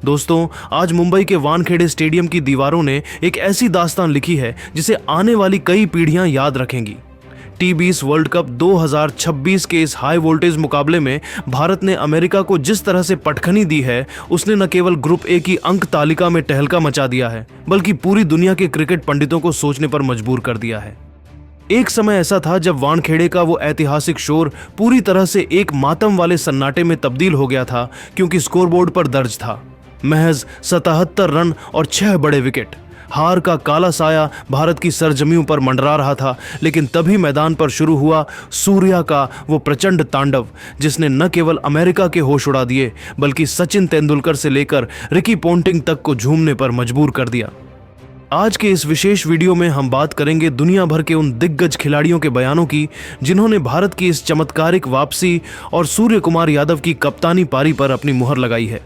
दोस्तों, आज मुंबई के वानखेड़े स्टेडियम की दीवारों ने एक ऐसी दास्तान लिखी है जिसे आने वाली कई पीढ़ियां याद रखेंगी। T20 वर्ल्ड कप 2026 के इस हाई वोल्टेज मुकाबले में भारत ने अमेरिका को जिस तरह से पटखनी दी है, उसने न केवल ग्रुप ए की अंक तालिका में टहलका मचा दिया है, बल्कि पूरी दुनिया के क्रिकेट पंडितों को सोचने पर मजबूर कर दिया है। एक समय ऐसा था जब वानखेड़े का वो ऐतिहासिक शोर पूरी तरह से एक मातम वाले सन्नाटे में तब्दील हो गया था, क्योंकि स्कोरबोर्ड पर दर्ज था महज 77 रन और 6 बड़े विकेट। हार का काला साया भारत की सरजमीं पर मंडरा रहा था, लेकिन तभी मैदान पर शुरू हुआ सूर्या का वो प्रचंड तांडव, जिसने न केवल अमेरिका के होश उड़ा दिए, बल्कि सचिन तेंदुलकर से लेकर रिकी पोंटिंग तक को झूमने पर मजबूर कर दिया। आज के इस विशेष वीडियो में हम बात करेंगे दुनिया भर के उन दिग्गज खिलाड़ियों के बयानों की, जिन्होंने भारत की इस चमत्कारिक वापसी और सूर्य कुमार यादव की कप्तानी पारी पर अपनी मुहर लगाई है।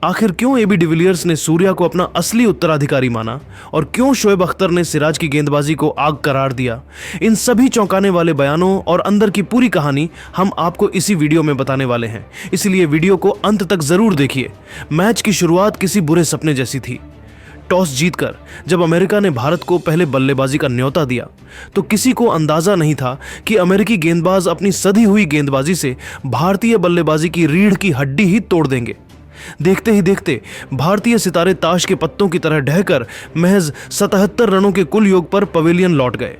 आखिर क्यों एबी डिविलियर्स ने सूर्या को अपना असली उत्तराधिकारी माना और क्यों शोएब अख्तर ने सिराज की गेंदबाजी को आग करार दिया, इन सभी चौंकाने वाले बयानों और अंदर की पूरी कहानी हम आपको इसी वीडियो में बताने वाले हैं। इसलिए वीडियो को अंत तक जरूर देखिए। मैच की शुरुआत किसी बुरे सपने जैसी थी। टॉस जीतकर जब अमेरिका ने भारत को पहले बल्लेबाजी का न्योता दिया, तो किसी को अंदाजा नहीं था कि अमेरिकी गेंदबाज अपनी सधी हुई गेंदबाजी से भारतीय बल्लेबाजी की रीढ़ की हड्डी ही तोड़ देंगे। देखते ही देखते भारतीय सितारे ताश के पत्तों की तरह ढहकर महज 77 रनों के कुल योग पर पवेलियन लौट गए।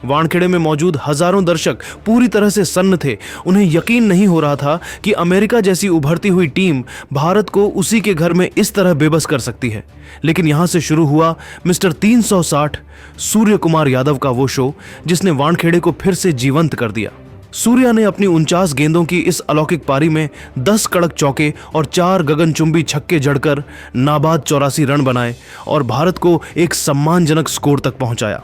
वानखेड़े में मौजूद हजारों दर्शक पूरी तरह से सन्न थे। उन्हें यकीन नहीं हो रहा था कि अमेरिका जैसी उभरती हुई टीम भारत को उसी के घर में इस तरह बेबस कर सकती है। लेकिन यहां से शुरू हुआ मिस्टर 360 सूर्य कुमार यादव का वो शो, जिसने वानखेड़े को फिर से जीवंत कर दिया। सूर्या ने अपनी 49 गेंदों की इस अलौकिक पारी में 10 कड़क चौके और 4 गगनचुंबी छक्के जड़कर नाबाद 84 रन बनाए और भारत को एक सम्मानजनक स्कोर तक पहुंचाया।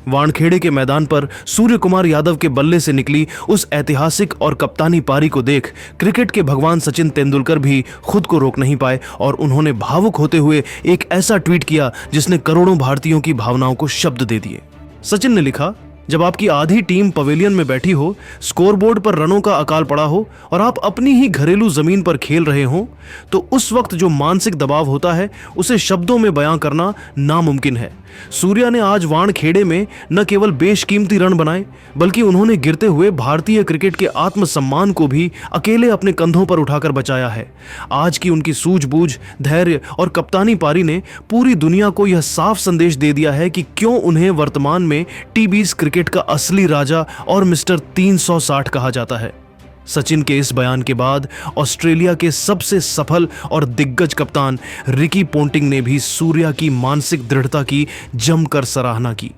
वानखेड़े के मैदान पर सूर्य कुमार यादव के बल्ले से निकली उस ऐतिहासिक और कप्तानी पारी को देख क्रिकेट के भगवान सचिन तेंदुलकर भी खुद को रोक नहीं पाए और उन्होंने भावुक होते हुए एक ऐसा ट्वीट किया जिसने करोड़ों भारतीयों की भावनाओं को शब्द दे दिए। सचिन ने लिखा, जब आपकी आधी टीम पवेलियन में बैठी हो, स्कोरबोर्ड पर रनों का अकाल पड़ा हो और आप अपनी ही घरेलू जमीन पर खेल रहे हो, तो उस वक्त जो मानसिक दबाव होता है उसे शब्दों में बयां करना नामुमकिन है। सूर्या ने आज वानखेड़े में न केवल बेशकीमती रन बनाए, बल्कि उन्होंने गिरते हुए भारतीय क्रिकेट के आत्मसम्मान को भी अकेले अपने कंधों पर उठाकर बचाया है। आज की उनकी सूझबूझ, धैर्य और कप्तानी पारी ने पूरी दुनिया को यह साफ संदेश दे दिया है कि क्यों उन्हें वर्तमान में T20 क्रिकेट का असली राजा और मिस्टर 360 कहा जाता है। सचिन के इस बयान के बाद ऑस्ट्रेलिया के सबसे सफल और दिग्गज कप्तान रिकी पोंटिंग ने भी सूर्या की मानसिक दृढ़ता की जमकर सराहना की।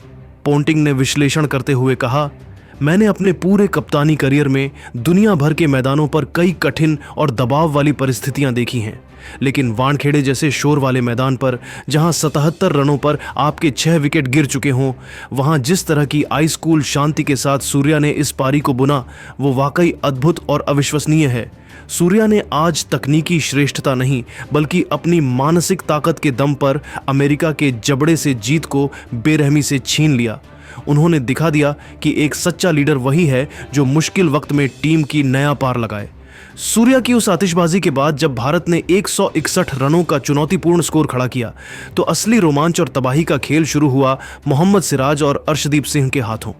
पोंटिंग ने विश्लेषण करते हुए कहा, मैंने अपने पूरे कप्तानी करियर में दुनिया भर के मैदानों पर कई कठिन और दबाव वाली परिस्थितियां देखी हैं, लेकिन वानखेड़े जैसे शोर वाले मैदान पर, जहां 77 रनों पर आपके 6 विकेट गिर चुके हों, वहां जिस तरह की आइस कूल शांति के साथ सूर्या ने इस पारी को बुना, वो वाकई अद्भुत और अविश्वसनीय है। सूर्या ने आज तकनीकी श्रेष्ठता नहीं, बल्कि अपनी मानसिक ताकत के दम पर अमेरिका के जबड़े से जीत को बेरहमी से छीन लिया। उन्होंने दिखा दिया कि एक सच्चा लीडर वही है जो मुश्किल वक्त में टीम की नया पार लगाए। सूर्या की उस आतिशबाजी के बाद जब भारत ने 161 रनों का चुनौतीपूर्ण स्कोर खड़ा किया, तो असली रोमांच और तबाही का खेल शुरू हुआ मोहम्मद सिराज और अर्शदीप सिंह के हाथों।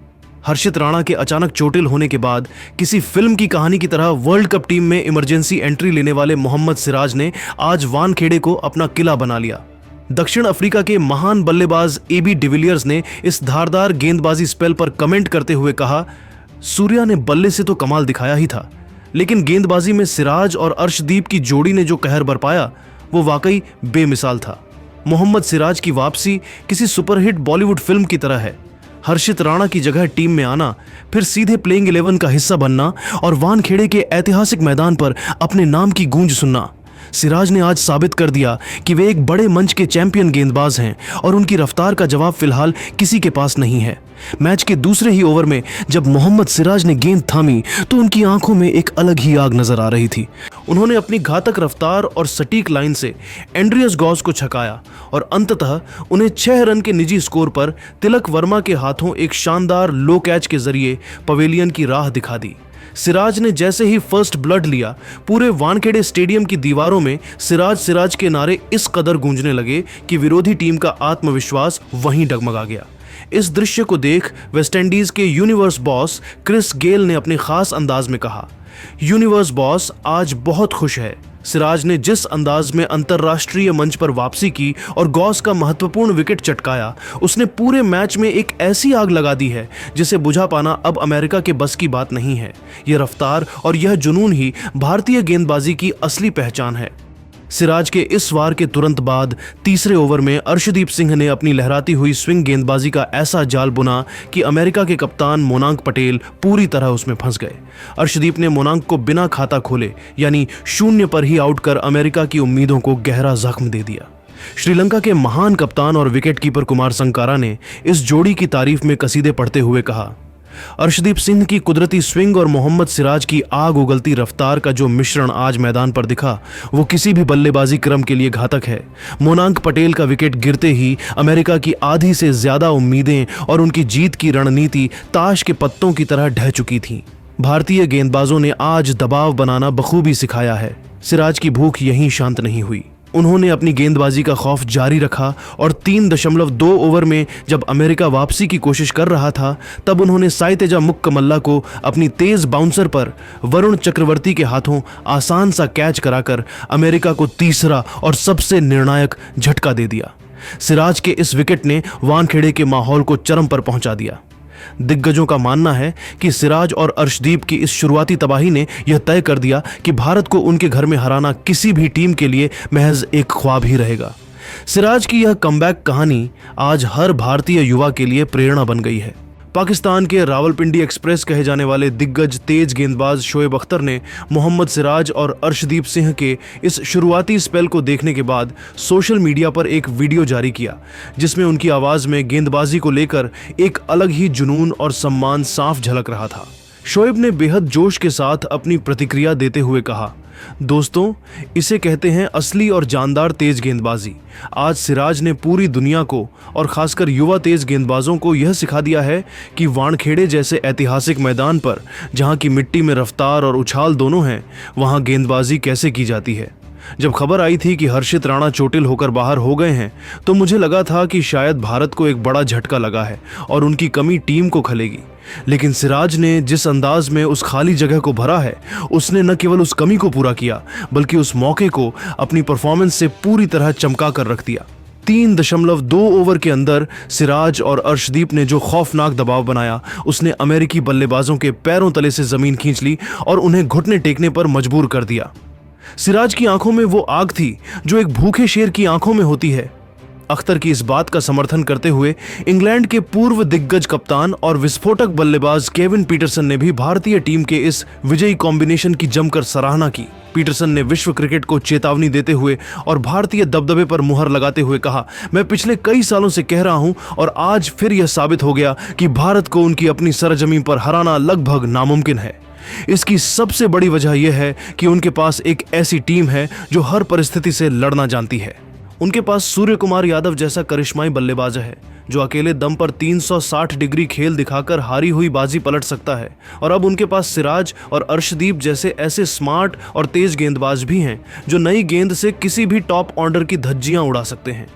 हर्षित राणा के अचानक चोटिल होने के बाद किसी फिल्म की कहानी की तरह वर्ल्ड कप टीम में इमरजेंसी एंट्री लेने वाले मोहम्मद सिराज ने आज वानखेड़े को अपना किला बना लिया। दक्षिण अफ्रीका के महान बल्लेबाज एबी डिविलियर्स ने इस धारदार गेंदबाजी स्पेल पर कमेंट करते हुए कहा, सूर्या ने बल्ले से तो कमाल दिखाया ही था, लेकिन गेंदबाजी में सिराज और अर्शदीप की जोड़ी ने जो कहर बरपाया वो वाकई बेमिसाल था। मोहम्मद सिराज की वापसी किसी सुपरहिट बॉलीवुड फिल्म की तरह है। हर्षित राणा की जगह टीम में आना, फिर सीधे प्लेइंग 11 का हिस्सा बनना और वानखेड़े के ऐतिहासिक मैदान पर अपने नाम की गूंज सुनना। सिराज ने आज साबित कर दिया कि वे एक बड़े मंच के चैंपियन गेंदबाज हैं और उनकी रफ्तार का जवाब फिलहाल किसी के पास नहीं है। मैच के दूसरे ही ओवर में जब मोहम्मद सिराज ने गेंद थामी, तो उनकी आंखों में एक अलग ही आग नजर आ रही थी। उन्होंने अपनी घातक रफ्तार और सटीक लाइन से एंड्रियस गॉस को छकाया और अंततः उन्हें 6 रन के निजी स्कोर पर तिलक वर्मा के हाथों एक शानदार लो कैच के जरिए पवेलियन की राह दिखा दी। सिराज ने जैसे ही फर्स्ट ब्लड लिया, पूरे वानखेड़े स्टेडियम की दीवारों में सिराज सिराज के नारे इस कदर गूंजने लगे कि विरोधी टीम का आत्मविश्वास वहीं डगमगा गया। इस दृश्य को देख वेस्टइंडीज के यूनिवर्स बॉस क्रिस गेल ने अपने खास अंदाज में कहा, यूनिवर्स बॉस आज बहुत खुश है। सिराज ने जिस अंदाज में अंतर्राष्ट्रीय मंच पर वापसी की और गॉस का महत्वपूर्ण विकेट चटकाया, उसने पूरे मैच में एक ऐसी आग लगा दी है जिसे बुझा पाना अब अमेरिका के बस की बात नहीं है। यह रफ्तार और यह जुनून ही भारतीय गेंदबाजी की असली पहचान है। सिराज के इस वार के तुरंत बाद तीसरे ओवर में अर्शदीप सिंह ने अपनी लहराती हुई स्विंग गेंदबाजी का ऐसा जाल बुना कि अमेरिका के कप्तान मोनांक पटेल पूरी तरह उसमें फंस गए। अर्शदीप ने मोनांक को बिना खाता खोले यानी शून्य पर ही आउट कर अमेरिका की उम्मीदों को गहरा जख्म दे दिया। श्रीलंका के महान कप्तान और विकेटकीपर कुमार संकारा ने इस जोड़ी की तारीफ में कसीदे पढ़ते हुए कहा, अर्शदीप सिंह की कुदरती स्विंग और मोहम्मद सिराज की आग उगलती रफ्तार का जो मिश्रण आज मैदान पर दिखा, वो किसी भी बल्लेबाजी क्रम के लिए घातक है। मोनांक पटेल का विकेट गिरते ही अमेरिका की आधी से ज्यादा उम्मीदें और उनकी जीत की रणनीति ताश के पत्तों की तरह ढह चुकी थीं। भारतीय गेंदबाजों ने आज दबाव बनाना बखूबी सिखाया है। सिराज की भूख यहीं शांत नहीं हुई। उन्होंने अपनी गेंदबाजी का खौफ जारी रखा और 3.2 ओवर में जब अमेरिका वापसी की कोशिश कर रहा था, तब उन्होंने साई तेजा मुक्कमल्ला को अपनी तेज बाउंसर पर वरुण चक्रवर्ती के हाथों आसान सा कैच कराकर अमेरिका को तीसरा और सबसे निर्णायक झटका दे दिया। सिराज के इस विकेट ने वानखेड़े के माहौल को चरम पर पहुंचा दिया। दिग्गजों का मानना है कि सिराज और अर्शदीप की इस शुरुआती तबाही ने यह तय कर दिया कि भारत को उनके घर में हराना किसी भी टीम के लिए महज एक ख्वाब ही रहेगा। सिराज की यह कमबैक कहानी आज हर भारतीय युवा के लिए प्रेरणा बन गई है। पाकिस्तान के रावलपिंडी एक्सप्रेस कहे जाने वाले दिग्गज तेज गेंदबाज शोएब अख्तर ने मोहम्मद सिराज और अर्शदीप सिंह के इस शुरुआती स्पेल को देखने के बाद सोशल मीडिया पर एक वीडियो जारी किया, जिसमें उनकी आवाज़ में गेंदबाजी को लेकर एक अलग ही जुनून और सम्मान साफ झलक रहा था। शोएब ने बेहद जोश के साथ अपनी प्रतिक्रिया देते हुए कहा, दोस्तों, इसे कहते हैं असली और जानदार तेज गेंदबाजी। आज सिराज ने पूरी दुनिया को और खासकर युवा तेज गेंदबाजों को यह सिखा दिया है कि वानखेड़े जैसे ऐतिहासिक मैदान पर, जहां की मिट्टी में रफ्तार और उछाल दोनों हैं, वहां गेंदबाजी कैसे की जाती है। जब खबर आई थी कि हर्षित राणा चोटिल होकर बाहर हो गए हैं, तो मुझे लगा था कि शायद भारत को एक बड़ा झटका लगा है और उनकी कमी टीम को खलेगी। लेकिन सिराज ने जिस अंदाज में उस खाली जगह को भरा है, उसने न केवल उस कमी को पूरा किया, बल्कि उस मौके को अपनी परफॉर्मेंस से पूरी तरह चमका कर रख दिया। 3.2 ओवर के अंदर सिराज और अर्शदीप ने जो खौफनाक दबाव बनाया, उसने अमेरिकी बल्लेबाजों के पैरों तले से जमीन खींच ली और उन्हें घुटने टेकने पर मजबूर कर दिया। सिराज की आंखों में वो आग थी जो एक भूखे शेर की आंखों में होती है। अख्तर की इस बात का समर्थन करते हुए इंग्लैंड के पूर्व दिग्गज कप्तान और विस्फोटक बल्लेबाज केविन पीटरसन ने भी भारतीय टीम के इस विजयी कॉम्बिनेशन की जमकर सराहना की। पीटरसन ने विश्व क्रिकेट को चेतावनी देते हुए और भारतीय दबदबे पर मुहर लगाते हुए कहा, मैं पिछले कई सालों से कह रहा हूं और आज फिर यह साबित हो गया कि भारत को उनकी अपनी सरजमीन पर हराना लगभग नामुमकिन है। इसकी सबसे बड़ी वजह यह है कि उनके पास एक ऐसी टीम है जो हर परिस्थिति से लड़ना जानती है। उनके पास सूर्य कुमार यादव जैसा करिश्माई बल्लेबाज है जो अकेले दम पर 360 डिग्री खेल दिखाकर हारी हुई बाजी पलट सकता है, और अब उनके पास सिराज और अर्शदीप जैसे ऐसे स्मार्ट और तेज गेंदबाज भी हैं जो नई गेंद से किसी भी टॉप ऑर्डर की धज्जियां उड़ा सकते हैं।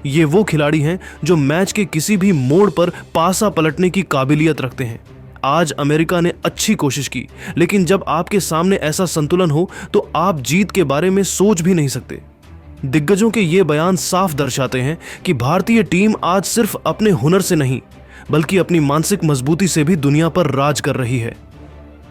ये वो खिलाड़ी हैं जो मैच के किसी भी मोड़ पर पासा पलटने की काबिलियत रखते हैं। आज अमेरिका ने अच्छी कोशिश की, लेकिन जब आपके सामने ऐसा संतुलन हो तो आप जीत के बारे में सोच भी नहीं सकते। दिग्गजों के ये बयान साफ दर्शाते हैं कि भारतीय टीम आज सिर्फ अपने हुनर से नहीं, बल्कि अपनी मानसिक मजबूती से भी दुनिया पर राज कर रही है।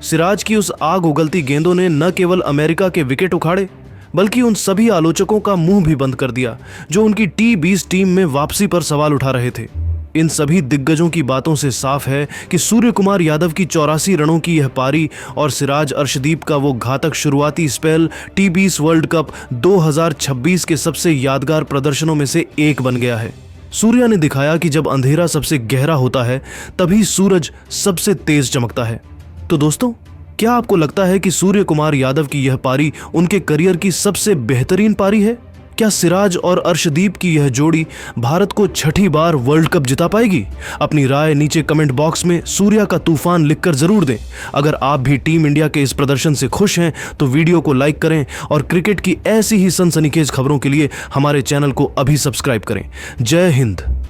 सिराज की उस आग उगलती गेंदों ने न केवल अमेरिका के विकेट उखाड़े, बल्कि उन सभी आलोचकों का मुंह भी बंद कर दिया जो उनकी T20 टीम में वापसी पर सवाल उठा रहे थे। इन सभी दिग्गजों की बातों से साफ है कि सूर्य कुमार यादव की 84 रनों की यह पारी और सिराज अर्शदीप का वो घातक शुरुआती स्पेल T20 वर्ल्ड कप 2026 के सबसे यादगार प्रदर्शनों में से एक बन गया है। सूर्या ने दिखाया कि जब अंधेरा सबसे गहरा होता है, तभी सूरज सबसे तेज चमकता है। तो दोस्तों, क्या आपको लगता है कि सूर्य कुमार यादव की यह पारी उनके करियर की सबसे बेहतरीन पारी है? क्या सिराज और अर्शदीप की यह जोड़ी भारत को छठी बार वर्ल्ड कप जिता पाएगी? अपनी राय नीचे कमेंट बॉक्स में सूर्या का तूफान लिखकर जरूर दें। अगर आप भी टीम इंडिया के इस प्रदर्शन से खुश हैं तो वीडियो को लाइक करें और क्रिकेट की ऐसी ही सनसनीखेज खबरों के लिए हमारे चैनल को अभी सब्सक्राइब करें। जय हिंद।